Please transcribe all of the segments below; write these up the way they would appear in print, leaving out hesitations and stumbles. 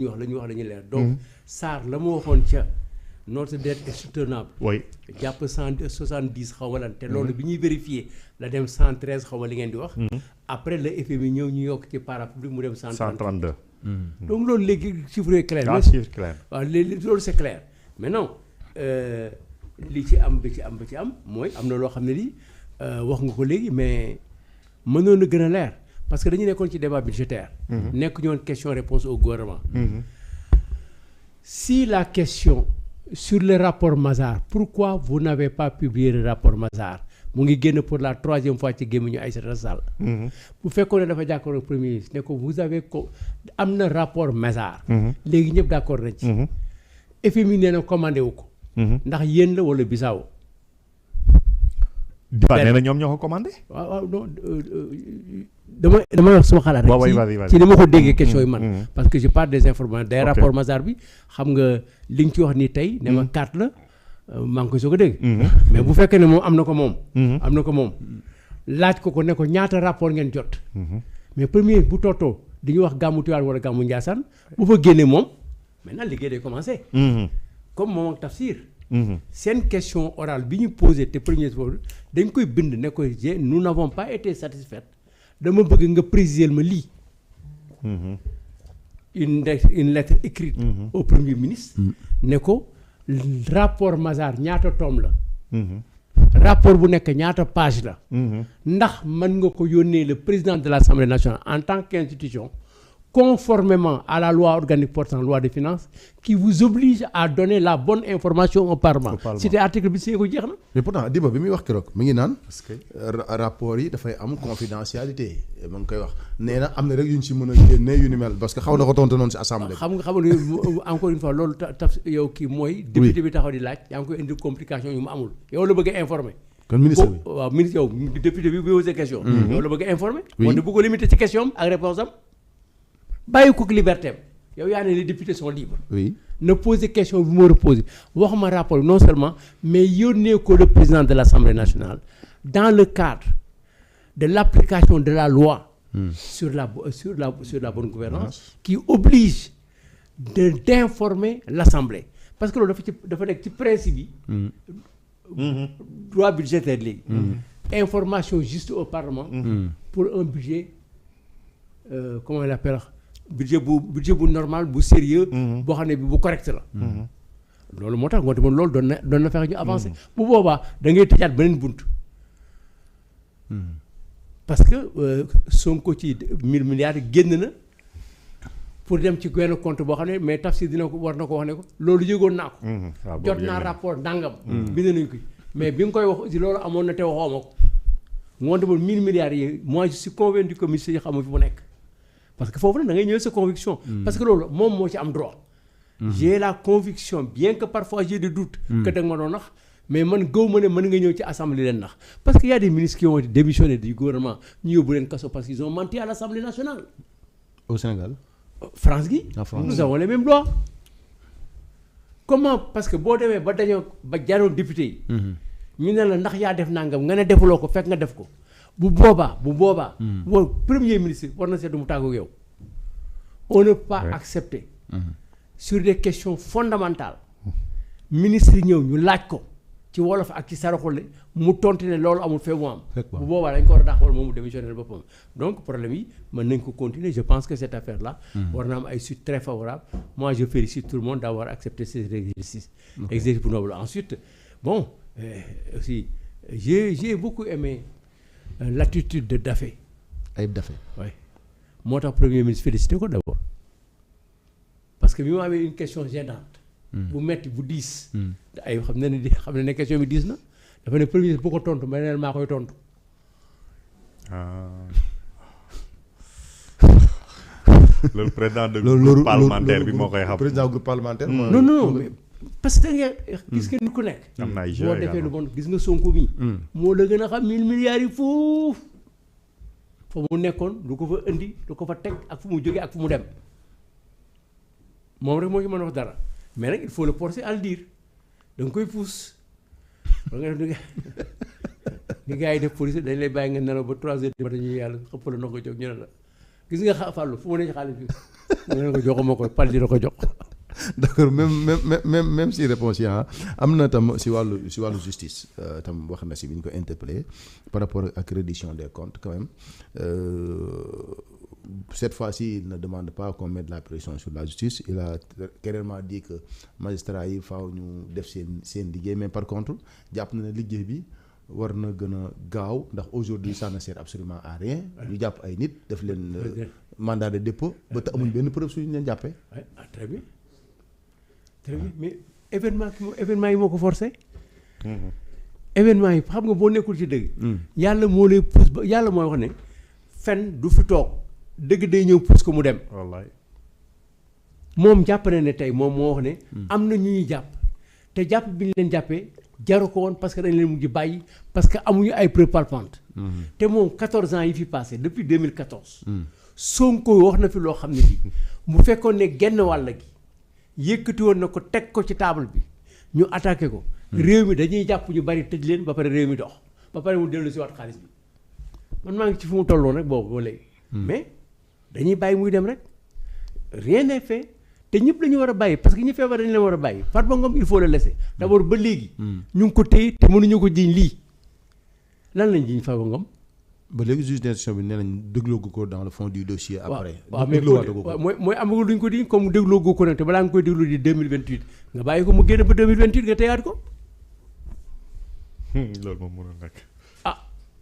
ñu wax la ñu wax dañuy leer. donc Sarr la mu waxoon ca notre dette est soutenable. oui jàpp 170 xaw ma lan te loolu bi ñuy vérifier la dem 113 xaw ma li ngeen di wax. après le FMI ñëw ñu yokk ci parapublic mu dem 132. donc loolu léegi chiffre yi clair. ah chiffre clair. waaw léegi loolu c'est clair mais non li ci am ba ci am mooy am na loo xam ne lii wax nga ko léegi mais mënoon na gën a leer parce que dañu nekkoon ci débat budgétaire. nekk ñoon question réponse au gouvernement. Si la question sur le rapport Mazars, pourquoi vous n'avez pas publié le rapport Mazars mu ngi génn pour la 3e fois ci gémmiñu Aïssata Sall. bu fekkoon ne dafa jàkkaarloo premier ministre ne ko vous avez am na rapport Mazars. léegi ñëpp d'accord nañ ci. FMI nee na commandé wu ko. ndax yéen la wala Bissau. nee na ñoom ñoo ko commandé. waaw non dama wax suma xalaat rek. ci dama ko déggee question yi man. parce que je parle des informations des rapports Mazars bi xam nga li nga ci wax ni tey ne ma 4 la maa ngi koy soog a dégg. mais bu fekkee ne moom am na ko moom. am na ko moom laaj ko ne ko ñaata rapport ngeen jot. mais premier bu tootoo dañuy wax gàmmu Tiwaawan wala gàmmu Njaasaan bu fa génnee moom maintenant liggéey day commencé. comme moom ak Tafsir. seen question orale bi ñu posé te premier fois dañ koy bind ne ko nous n'avons pas été satisfaits dama bëgg nga préciser ma lii. une lettre écrite. au premier ministre. ne ko rapport Mazars ñaata tome la. rapport bu nekk ñaata page la. ndax mën nga ko yónnee le président de l'Assemblée nationale en tant qu'institution conformément à la loi organique portant loi des finances qui vous oblige à donner la bonne information au Parlement. C'était article bi see ko jeex na. mais pourtant Diba bi muy wax keroog mi ngi naan. parce que rapport yi dafay am confidentialité ma ngi koy wax nee na am na rek yu ñu si mën a génne yu ni mel parce que xaw na ko tontu noonu si assemblée. xam nga encore une fois loolu taf yow kii mooy. député bi taxaw di laaj yaa ngi koy indi complication yu mu amul yow la bëgg a informer. kon ministre bi waaw ministre yow député bi posé question. yow la bëgg a informer. moom de bu ko limité ci question am ak réponse am. bàyyi ko liberté am yow yaa ne les députés sont libres. oui ne poser question bi mu war a poser waxuma rapport non seulement mais yónnee ko le président de l'Assemblée nationale dans le cadre de l'application de la loi. sur la bonne gouvernance qui oblige d'informer l'Assemblée parce que loolu dafa nekk ci principe yi. droit budgétaire léegi. information juste au Parlement. pour un budget comment on l'appelle budget bu normal bu sérieux boo xam ne bi bu correct la. loolu moo tax ngoonte moom loolu doon na fexe ñu avancer. bu boobaa da ngay tëjaat beneen bunt. parce que Sonko ci 1000 milliards génn na pour dem ci benn compte boo xam ne mais Tafsir dina ko war na ko wax ne ko loolu yëgoon naa ko. jot naa rapport ndàngam. bind nañ ko mais bi nga koy wax aussi loolu amoon na te waxoo ma ko. ngoonte moom 1000 milliards yi moi je suis convaincu que ministre yi xamul fi mu nekk. parce que foofu nag da ngay ñëw sa conviction. parce que loolu moom moo ci am droit. j'ai la conviction bien que parfois j'ai des doutes. que da nga ma doon nax mais man gëw ma ne mën nga ñëw ci assemblée leen nax parce que y a des ministres qui ont démissionné du gouvernement ñu yóbbu leen kaso parce qu'ils ont menti à l'Assemblée nationale. au Sénégal. France gi. nous avons les mêmes lois. comment parce que boo demee ba dañoo ba janoon député yi. ñu ne la ndax yaa def nangam nga ne defuloo ko fekk nga def ko. bu boobaa. premier ministre war na seetlu mu tàggu yow. on ne peut pas accepter. sur des questions fondamentales. ministre yi ñëw ñu laaj ko ci wolof ak ci saraxule mu tontu ne loolu amul fee mu am. bu boobaa dañ ko war a dàq wala moom mu démissionner boppam. donc problème yi mën nañ ko continuer je pense que cette affaire là. war na am ay suites très favorables. moi je félicite tout le monde d'avoir accepté cet exercice. exercice bu noble ensuite bon aussi j'ai beaucoup aimé. l'attitude de Daffé. Ayib Daffé. oui moo tax premier ministre félicité ko d'abord parce que bi mu amee une question gênante. bu metti bu diis. ay xam ne question bi diis na dafa ne premier ministre bu ko tontu ma ne maa koy tontu. loolu président de groupe parlementaire bi moo koy xam. président groupe parlementaire. non mais parce que nga gis nga nit ku nekk. am na ay jeux boo defee lu bon gis nga Sonko mi. moo la gën a xam 1000 milliards yi foofu. fa mu nekkoon lu ko fa indi lu ko fa teg ak fu mu jógee ak fu mu dem moom rek moo ci mën a wax dara mais nag il faut le forcer à le dire da nga koy pousse ba nga def ni gars yi def police dañ lay bàyyi nga nelaw ba 3 heures du matin ñu yàlla xëpp la noo ko jóg ñu ne la gis nga Fallou fu mu ne ci xaalis bi mu ne ko joxuma ko pal dina ko jox. d'accord même si réponse yi am na tam si wàllu justice tam wax na si bi ñu ko interpellé par rapport ak reddition des comptes quand même cette fois-ci il ne demande pas qu'on mette la pression sur la justice il a clairement dit que magistrats yi faaw ñu def seen liggéey mais par contre jàpp na ne liggéey bi war na gën a gaaw ndax aujourd'hui ça ne sert absolument à rien ñu jàpp ay nit def leen mandat de dépôt ba te amuñ benn preuve suñu leen jàppee. Très bien mais événement yi moo ko forcé. événement yi xam nga boo nekkul ci dëgg. yàlla moo lay pousse ba yàlla mooy wax ne fen du fi toog dëgg day ñëw pousse ko mu dem. wallaay moom jàpp na ne tey moom moo wax ne. am na ñu ñuy jàpp te jàpp bi ñu leen jàppee jaru ko woon parce que dañ leen mujj bàyyi parce que amuñu ay preuves palpantes. te moom 14 ans yi fi passé depuis 2014. Sonko wax na fi loo xam ne bii mu fekkoon ne genn wàll gi. yëkkati woon na ko teg ko ci table bi ñu attaqué ko. réew mi dañuy jàpp ñu bari tëj leen ba pare réew mi dox ba pare mu dellu si waat xaalis bi man maa ngi ci fu mu tolloon rek boobu ba léegi. mais dañuy bàyyi muy dem rek rien n'est fait te ñëpp la ñu war a bàyyi parce que ñi feebar dañu leen war a bàyyi Farba Ngom il faut le laisser d'abord ba léegi. ñu ngi ko téye te mënuñu ko jiiñ lii lan lañ jiiñ Farba Ngom. ba léegi juge d'instruction bi nee nañ dégloo ko dans le fond du dossier. après waaw mais mooy amagul duñ ko di comme dégloo ko nag te balaa nga koy déglu di 2028 nga bàyyi ko mu génn ba 2028 nga teyaat ko. loolu moom mënul nekk.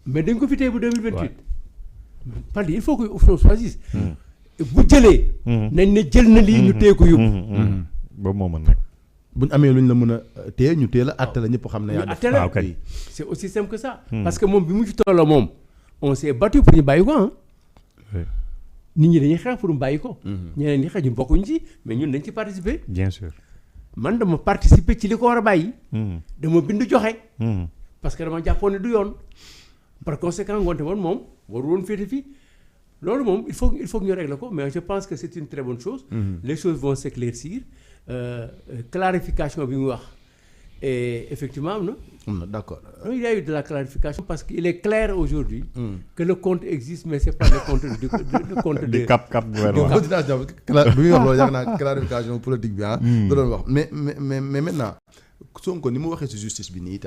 mais dañ ko fi téye ba 2028. parce que il faut que on choisisse. bu jëlee. nañ ne jël na lii ñu téye ko yóbbu. boobu moo mën nekk. bu ñu amee lu ñu la mën a téye ñu téye la àtte la ñëpp xam ne yaa def. waaw kay c'est aussi simple que ça. parce que moom bi mu ci tolloo moom. on s'est battu pour ñu bàyyi ko nit ñi dañuy xeex pour mu bàyyi ko. ñeneen ñi xeex ñun bokkuñ ci mais ñun dañ ci participer. bien sûr. man dama participer ci li ko war a bàyyi. dama bind joxe. parce que dama jàppoon ne du yoon. par conséquent ngoonte woon moom warul woon féete fii loolu moom il faut que ñu régler ko mais je pense que c'est une très bonne chose. Les choses vont s'éclaircir clarification bi mu wax et effectivement am na. D'accord. Il y a eu de la clarification parce qu'il est clair aujourd'hui que le compte existe mais c'est pas le compte le compte de cap gouvernement. bi muy wax loolu yaakaar naa clarification politique bi da doon wax mais maintenant Sonko ni mu waxee ci justice bi nii itam